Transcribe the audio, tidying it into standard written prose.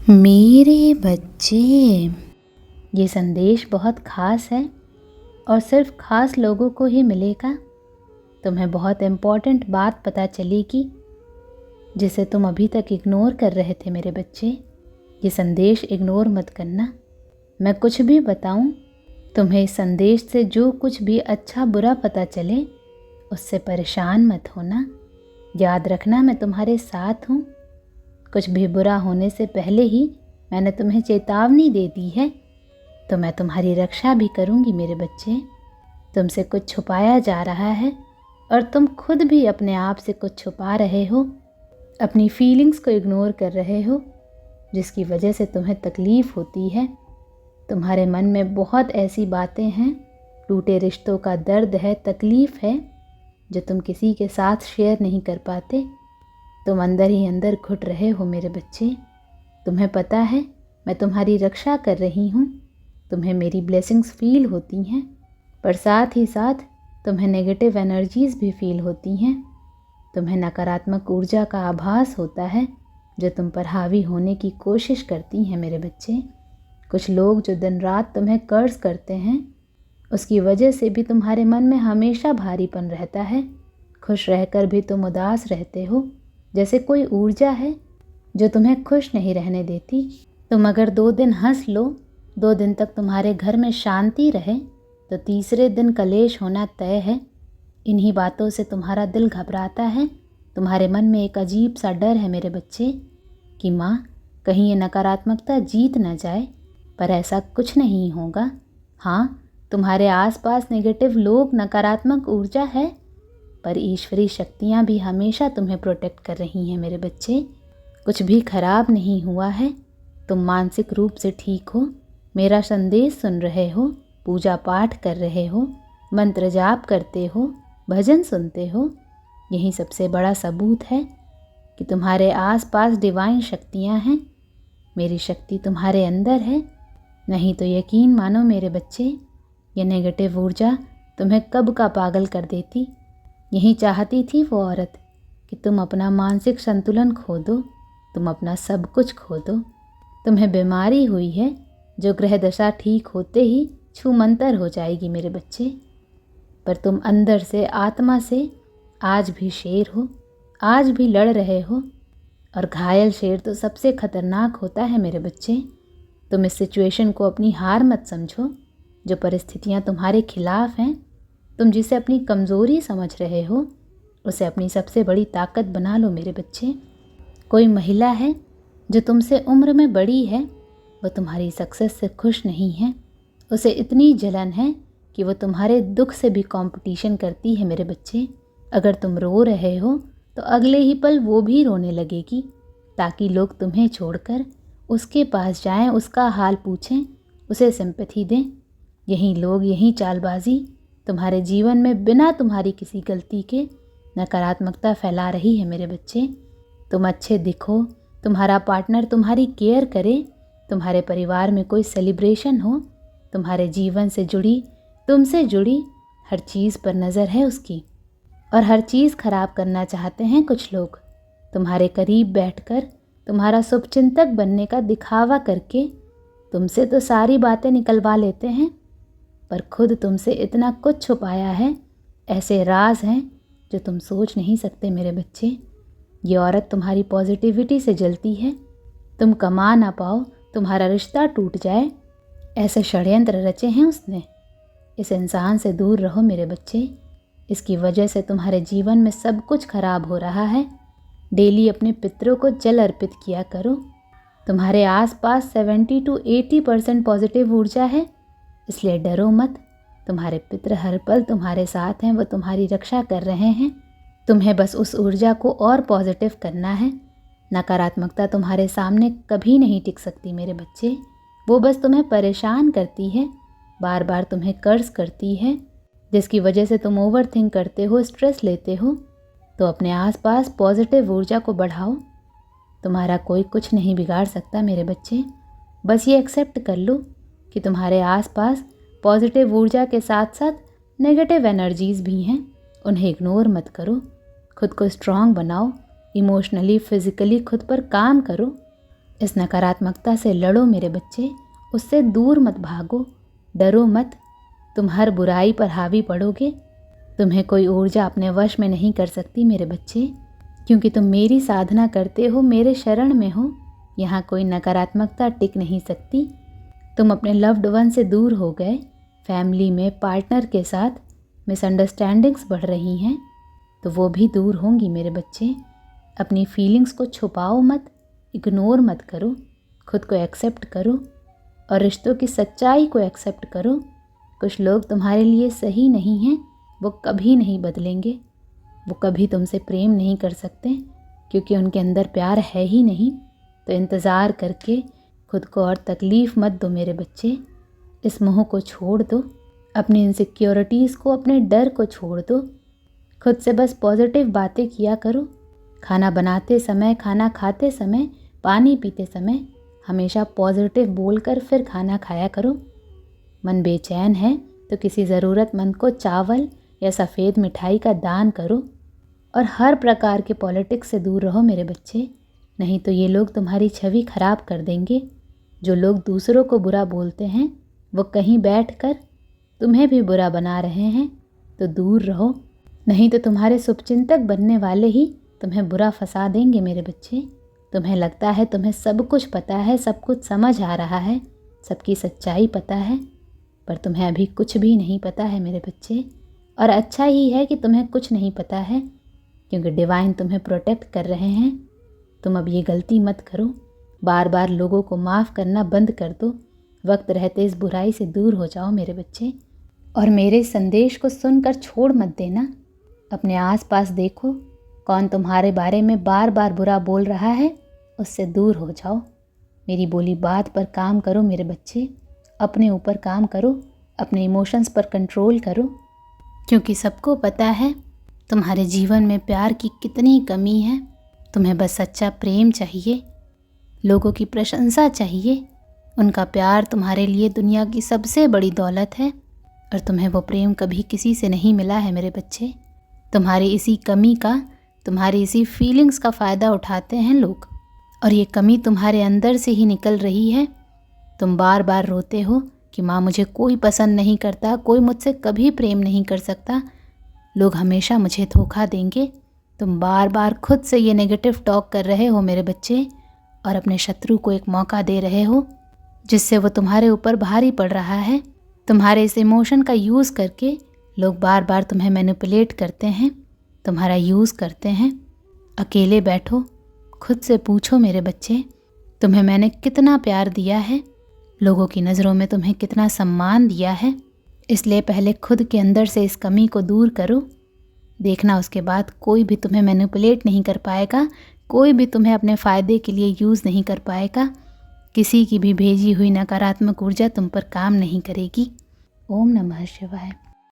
मेरे बच्चे, ये संदेश बहुत ख़ास है और सिर्फ ख़ास लोगों को ही मिलेगा। तुम्हें बहुत इम्पॉर्टेंट बात पता चलेगी जिसे तुम अभी तक इग्नोर कर रहे थे मेरे बच्चे। ये संदेश इग्नोर मत करना। मैं कुछ भी बताऊं, तुम्हें इस संदेश से जो कुछ भी अच्छा बुरा पता चले उससे परेशान मत होना। याद रखना, मैं तुम्हारे साथ हूँ। कुछ भी बुरा होने से पहले ही मैंने तुम्हें चेतावनी दे दी है, तो मैं तुम्हारी रक्षा भी करूँगी मेरे बच्चे। तुमसे कुछ छुपाया जा रहा है और तुम खुद भी अपने आप से कुछ छुपा रहे हो। अपनी फीलिंग्स को इग्नोर कर रहे हो, जिसकी वजह से तुम्हें तकलीफ़ होती है। तुम्हारे मन में बहुत ऐसी बातें हैं, टूटे रिश्तों का दर्द है, तकलीफ़ है, जो तुम किसी के साथ शेयर नहीं कर पाते। तुम अंदर ही अंदर घुट रहे हो मेरे बच्चे। तुम्हें पता है मैं तुम्हारी रक्षा कर रही हूँ। तुम्हें मेरी ब्लेसिंग्स फील होती हैं, पर साथ ही साथ तुम्हें नेगेटिव एनर्जीज़ भी फील होती हैं। तुम्हें नकारात्मक ऊर्जा का आभास होता है जो तुम पर हावी होने की कोशिश करती हैं मेरे बच्चे। कुछ लोग जो दिन रात तुम्हें कर्ज करते हैं, उसकी वजह से भी तुम्हारे मन में हमेशा भारीपन रहता है। खुश रहकर भी तुम उदास रहते हो, जैसे कोई ऊर्जा है जो तुम्हें खुश नहीं रहने देती। तुम अगर 2 दिन हंस लो, 2 दिन तक तुम्हारे घर में शांति रहे, तो तीसरे दिन कलेश होना तय है। इन्हीं बातों से तुम्हारा दिल घबराता है। तुम्हारे मन में एक अजीब सा डर है मेरे बच्चे कि माँ, कहीं ये नकारात्मकता जीत न जाए, पर ऐसा कुछ नहीं होगा। हाँ, तुम्हारे आसपास नेगेटिव लोग, नकारात्मक ऊर्जा है, पर ईश्वरीय शक्तियाँ भी हमेशा तुम्हें प्रोटेक्ट कर रही हैं मेरे बच्चे। कुछ भी खराब नहीं हुआ है। तुम मानसिक रूप से ठीक हो, मेरा संदेश सुन रहे हो, पूजा पाठ कर रहे हो, मंत्र जाप करते हो, भजन सुनते हो। यही सबसे बड़ा सबूत है कि तुम्हारे आसपास डिवाइन शक्तियाँ हैं। मेरी शक्ति तुम्हारे अंदर है। नहीं तो यकीन मानो मेरे बच्चे, ये नेगेटिव ऊर्जा तुम्हें कब का पागल कर देती। यही चाहती थी वो औरत कि तुम अपना मानसिक संतुलन खो दो, तुम अपना सब कुछ खो दो। तुम्हें बीमारी हुई है जो ग्रह दशा ठीक होते ही छूमंतर हो जाएगी मेरे बच्चे। पर तुम अंदर से, आत्मा से आज भी शेर हो, आज भी लड़ रहे हो। और घायल शेर तो सबसे खतरनाक होता है मेरे बच्चे। तुम इस सिचुएशन को अपनी हार मत समझो। जो परिस्थितियाँ तुम्हारे खिलाफ हैं, तुम जिसे अपनी कमज़ोरी समझ रहे हो, उसे अपनी सबसे बड़ी ताकत बना लो मेरे बच्चे। कोई महिला है जो तुमसे उम्र में बड़ी है, वो तुम्हारी सक्सेस से खुश नहीं है। उसे इतनी जलन है कि वो तुम्हारे दुख से भी कंपटीशन करती है मेरे बच्चे। अगर तुम रो रहे हो तो अगले ही पल वो भी रोने लगेगी, ताकि लोग तुम्हें छोड़कर उसके पास जाएं, उसका हाल पूछें, उसे सिंपैथी दें। यही लोग, यही चालबाजी तुम्हारे जीवन में बिना तुम्हारी किसी गलती के नकारात्मकता फैला रही है मेरे बच्चे। तुम अच्छे दिखो, तुम्हारा पार्टनर तुम्हारी केयर करे, तुम्हारे परिवार में कोई सेलिब्रेशन हो, तुम्हारे जीवन से जुड़ी, तुमसे जुड़ी हर चीज़ पर नज़र है उसकी, और हर चीज़ खराब करना चाहते हैं कुछ लोग। तुम्हारे करीब बैठकर तुम्हारा शुभचिंतक बनने का दिखावा करके तुमसे तो सारी बातें निकलवा लेते हैं, पर खुद तुमसे इतना कुछ छुपाया है। ऐसे राज हैं जो तुम सोच नहीं सकते मेरे बच्चे। ये औरत तुम्हारी पॉजिटिविटी से जलती है। तुम कमा ना पाओ, तुम्हारा रिश्ता टूट जाए, ऐसे षड्यंत्र रचे हैं उसने। इस इंसान से दूर रहो मेरे बच्चे। इसकी वजह से तुम्हारे जीवन में सब कुछ खराब हो रहा है। डेली अपने पितरों को जल अर्पित किया करो। तुम्हारे आसपास 70 to 80% पॉजिटिव ऊर्जा है, इसलिए डरो मत। तुम्हारे पितर हर पल तुम्हारे साथ हैं, वो तुम्हारी रक्षा कर रहे हैं। तुम्हें बस उस ऊर्जा को और पॉजिटिव करना है। नकारात्मकता तुम्हारे सामने कभी नहीं टिक सकती मेरे बच्चे। वो बस तुम्हें परेशान करती है, बार बार तुम्हें कर्ज करती है, जिसकी वजह से तुम ओवर थिंक करते हो, स्ट्रेस लेते हो। तो अपने आसपास पॉजिटिव ऊर्जा को बढ़ाओ। तुम्हारा कोई कुछ नहीं बिगाड़ सकता मेरे बच्चे। बस ये एक्सेप्ट कर लो कि तुम्हारे आसपास पॉजिटिव ऊर्जा के साथ साथ नेगेटिव एनर्जीज़ भी हैं। उन्हें इग्नोर मत करो। खुद को स्ट्रॉन्ग बनाओ। इमोशनली, फिज़िकली खुद पर काम करो। इस नकारात्मकता से लड़ो मेरे बच्चे, उससे दूर मत भागो, डरो मत। तुम हर बुराई पर हावी पड़ोगे, तुम्हें कोई ऊर्जा अपने वश में नहीं कर सकती मेरे बच्चे, क्योंकि तुम मेरी साधना करते हो, मेरे शरण में हो। यहाँ कोई नकारात्मकता टिक नहीं सकती। तुम अपने लव्ड वन से दूर हो गए, फैमिली में पार्टनर के साथ मिसअंडरस्टैंडिंग्स बढ़ रही हैं, तो वो भी दूर होंगी मेरे बच्चे। अपनी फीलिंग्स को छुपाओ मत, इग्नोर मत करो, खुद को एक्सेप्ट करो और रिश्तों की सच्चाई को एक्सेप्ट करो। कुछ लोग तुम्हारे लिए सही नहीं हैं, वो कभी नहीं बदलेंगे, वो कभी तुमसे प्रेम नहीं कर सकते क्योंकि उनके अंदर प्यार है ही नहीं। तो इंतज़ार करके खुद को और तकलीफ़ मत दो मेरे बच्चे। इस मोह को छोड़ दो, अपनी इनसिक्योरिटीज़ को, अपने डर को छोड़ दो। खुद से बस पॉजिटिव बातें किया करो। खाना बनाते समय, खाना खाते समय, पानी पीते समय हमेशा पॉजिटिव बोलकर फिर खाना खाया करो। मन बेचैन है तो किसी ज़रूरतमंद को चावल या सफ़ेद मिठाई का दान करो। और हर प्रकार के पॉलिटिक्स से दूर रहो मेरे बच्चे, नहीं तो ये लोग तुम्हारी छवि खराब कर देंगे। जो लोग दूसरों को बुरा बोलते हैं वो कहीं बैठकर तुम्हें भी बुरा बना रहे हैं, तो दूर रहो, नहीं तो तुम्हारे शुभचिंतक बनने वाले ही तुम्हें बुरा फंसा देंगे मेरे बच्चे। तुम्हें लगता है तुम्हें सब कुछ पता है, सब कुछ समझ आ रहा है, सबकी सच्चाई पता है, पर तुम्हें अभी कुछ भी नहीं पता है मेरे बच्चे। और अच्छा ही है कि तुम्हें कुछ नहीं पता है, क्योंकि डिवाइन तुम्हें प्रोटेक्ट कर रहे हैं। तुम अब ये गलती मत करो, बार बार लोगों को माफ़ करना बंद कर दो। वक्त रहते इस बुराई से दूर हो जाओ मेरे बच्चे। और मेरे संदेश को सुनकर छोड़ मत देना। अपने आसपास देखो, कौन तुम्हारे बारे में बार बार बुरा बोल रहा है, उससे दूर हो जाओ। मेरी बोली बात पर काम करो मेरे बच्चे, अपने ऊपर काम करो, अपने इमोशंस पर कंट्रोल करो, क्योंकि सबको पता है तुम्हारे जीवन में प्यार की कितनी कमी है। तुम्हें बस सच्चा प्रेम चाहिए, लोगों की प्रशंसा चाहिए। उनका प्यार तुम्हारे लिए दुनिया की सबसे बड़ी दौलत है, और तुम्हें वो प्रेम कभी किसी से नहीं मिला है मेरे बच्चे। तुम्हारी इसी कमी का, तुम्हारी इसी फीलिंग्स का फ़ायदा उठाते हैं लोग, और ये कमी तुम्हारे अंदर से ही निकल रही है। तुम बार बार रोते हो कि माँ मुझे कोई पसंद नहीं करता, कोई मुझसे कभी प्रेम नहीं कर सकता, लोग हमेशा मुझे धोखा देंगे। तुम बार बार खुद से ये नेगेटिव टॉक कर रहे हो मेरे बच्चे, और अपने शत्रु को एक मौका दे रहे हो, जिससे वो तुम्हारे ऊपर भारी पड़ रहा है। तुम्हारे इस इमोशन का यूज़ करके लोग बार बार तुम्हें मैनिपुलेट करते हैं, तुम्हारा यूज़ करते हैं। अकेले बैठो, खुद से पूछो मेरे बच्चे, तुम्हें मैंने कितना प्यार दिया है, लोगों की नज़रों में तुम्हें कितना सम्मान दिया है। इसलिए पहले खुद के अंदर से इस कमी को दूर करो। देखना उसके बाद कोई भी तुम्हें मैनिपुलेट नहीं कर पाएगा, कोई भी तुम्हें अपने फ़ायदे के लिए यूज़ नहीं कर पाएगा। किसी की भी भेजी हुई नकारात्मक ऊर्जा तुम पर काम नहीं करेगी। ओम नमः शिवाय।